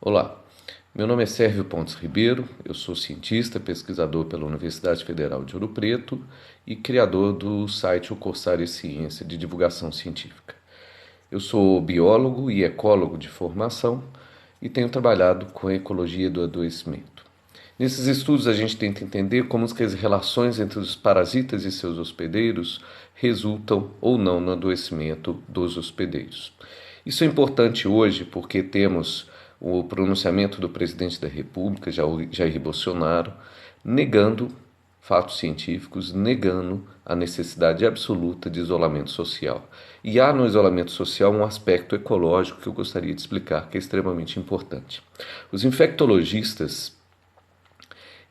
Olá, meu nome é Sérgio Pontes Ribeiro, eu sou cientista, pesquisador pela Universidade Federal de Ouro Preto e criador do site O Corsário Ciência de divulgação científica. Eu sou biólogo e ecólogo de formação e tenho trabalhado com a ecologia do adoecimento. Nesses estudos a gente tenta entender como as relações entre os parasitas e seus hospedeiros resultam ou não no adoecimento dos hospedeiros. Isso é importante hoje porque temos o pronunciamento do presidente da República, Jair Bolsonaro, negando fatos científicos, negando a necessidade absoluta de isolamento social. E há no isolamento social um aspecto ecológico que eu gostaria de explicar, que é extremamente importante. Os infectologistas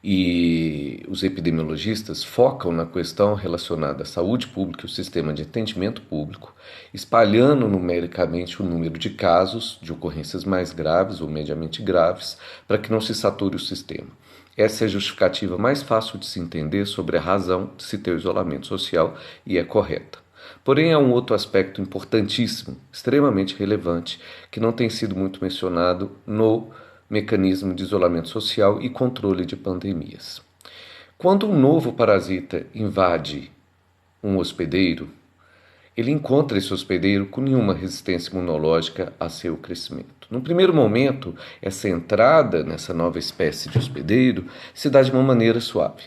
e os epidemiologistas focam na questão relacionada à saúde pública e o sistema de atendimento público, espalhando numericamente o número de casos de ocorrências mais graves ou mediamente graves, para que não se sature o sistema. Essa é a justificativa mais fácil de se entender sobre a razão de se ter o isolamento social e é correta. Porém, há um outro aspecto importantíssimo, extremamente relevante, que não tem sido muito mencionado no mecanismo de isolamento social e controle de pandemias. Quando um novo parasita invade um hospedeiro, ele encontra esse hospedeiro com nenhuma resistência imunológica a seu crescimento. No primeiro momento, essa entrada nessa nova espécie de hospedeiro se dá de uma maneira suave.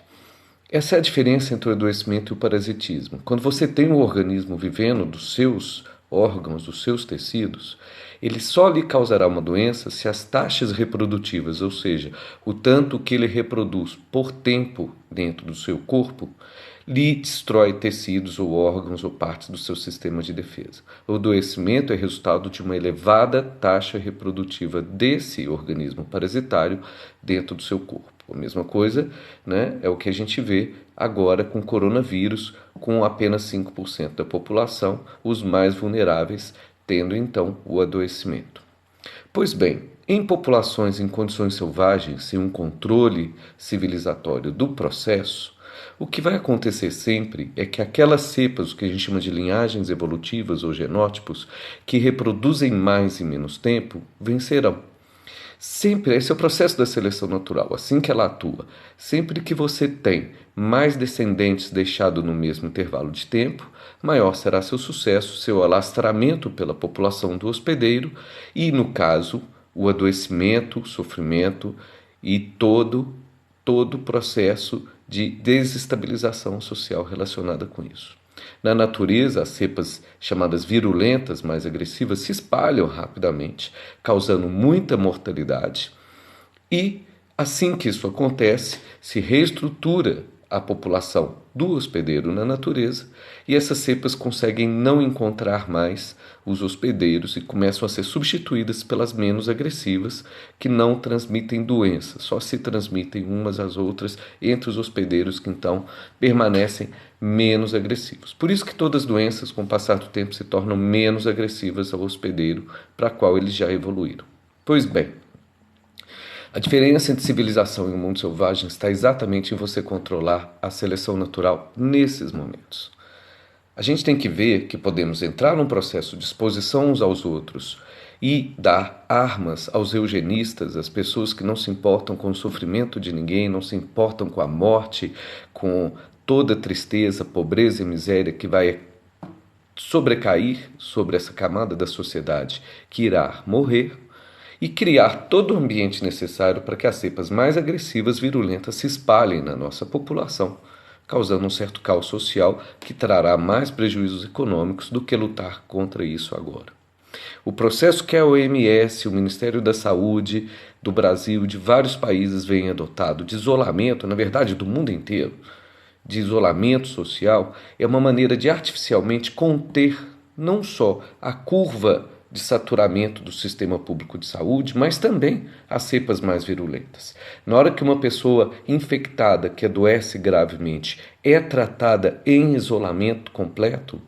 Essa é a diferença entre o adoecimento e o parasitismo. Quando você tem um organismo vivendo dos seus órgãos, dos seus tecidos, ele só lhe causará uma doença se as taxas reprodutivas, ou seja, o tanto que ele reproduz por tempo dentro do seu corpo, lhe destrói tecidos ou órgãos ou partes do seu sistema de defesa. O adoecimento é resultado de uma elevada taxa reprodutiva desse organismo parasitário dentro do seu corpo. A mesma coisa, né, é o que a gente vê agora com o coronavírus, com apenas 5% da população, os mais vulneráveis, tendo então o adoecimento. Pois bem, em populações em condições selvagens, sem um controle civilizatório do processo, o que vai acontecer sempre é que aquelas cepas, o que a gente chama de linhagens evolutivas ou genótipos, que reproduzem mais em menos tempo, vencerão. Sempre, esse é o processo da seleção natural, assim que ela atua. Sempre que você tem mais descendentes deixados no mesmo intervalo de tempo, maior será seu sucesso, seu alastramento pela população do hospedeiro e, no caso, o adoecimento, o sofrimento e todo o processo de desestabilização social relacionada com isso. Na natureza, as cepas chamadas virulentas, mais agressivas, se espalham rapidamente, causando muita mortalidade. E, assim que isso acontece, se reestrutura a população do hospedeiro na natureza e essas cepas conseguem não encontrar mais os hospedeiros e começam a ser substituídas pelas menos agressivas, que não transmitem doenças, só se transmitem umas às outras entre os hospedeiros que então permanecem menos agressivos. Por isso que todas as doenças, com o passar do tempo, se tornam menos agressivas ao hospedeiro para qual eles já evoluíram. Pois bem, a diferença entre civilização e o mundo selvagem está exatamente em você controlar a seleção natural nesses momentos. A gente tem que ver que podemos entrar num processo de exposição uns aos outros e dar armas aos eugenistas, as pessoas que não se importam com o sofrimento de ninguém, não se importam com a morte, com toda a tristeza, pobreza e miséria que vai sobrecair sobre essa camada da sociedade que irá morrer, e criar todo o ambiente necessário para que as cepas mais agressivas, virulentas, se espalhem na nossa população, causando um certo caos social que trará mais prejuízos econômicos do que lutar contra isso agora. O processo que a OMS, o Ministério da Saúde do Brasil, de vários países vem adotado de isolamento, na verdade do mundo inteiro, de isolamento social, é uma maneira de artificialmente conter não só a curva de saturamento do sistema público de saúde, mas também as cepas mais virulentas. Na hora que uma pessoa infectada, que adoece gravemente, é tratada em isolamento completo,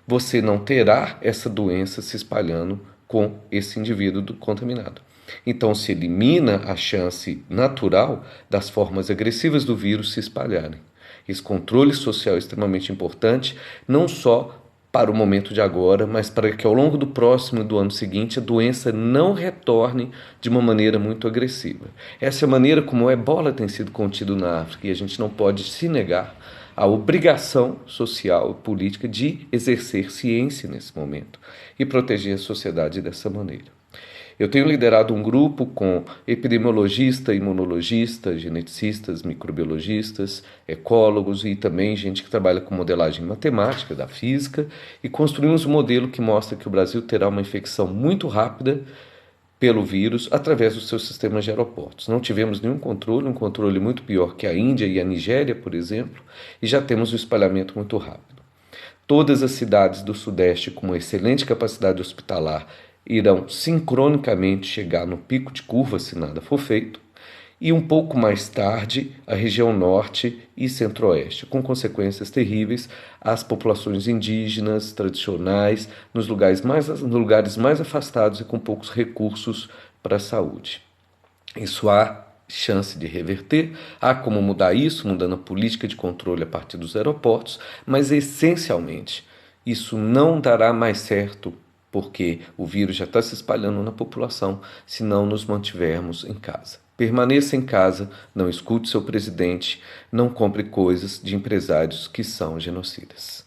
você não terá essa doença se espalhando com esse indivíduo contaminado. Então se elimina a chance natural das formas agressivas do vírus se espalharem. Esse controle social é extremamente importante, não só para o momento de agora, mas para que ao longo do próximo e do ano seguinte a doença não retorne de uma maneira muito agressiva. Essa é a maneira como o ebola tem sido contido na África e a gente não pode se negar à obrigação social e política de exercer ciência nesse momento e proteger a sociedade dessa maneira. Eu tenho liderado um grupo com epidemiologistas, imunologistas, geneticistas, microbiologistas, ecólogos e também gente que trabalha com modelagem matemática da física e construímos um modelo que mostra que o Brasil terá uma infecção muito rápida pelo vírus através dos seus sistemas de aeroportos. Não tivemos nenhum controle, um controle muito pior que a Índia e a Nigéria, por exemplo, e já temos um espalhamento muito rápido. Todas as cidades do Sudeste com uma excelente capacidade hospitalar irão sincronicamente chegar no pico de curva se nada for feito, e um pouco mais tarde a região norte e centro-oeste, com consequências terríveis às populações indígenas, tradicionais, nos lugares mais afastados e com poucos recursos para a saúde. Isso há chance de reverter, há como mudar isso, mudando a política de controle a partir dos aeroportos, mas essencialmente isso não dará mais certo porque o vírus já está se espalhando na população se não nos mantivermos em casa. Permaneça em casa, não escute seu presidente, não compre coisas de empresários que são genocidas.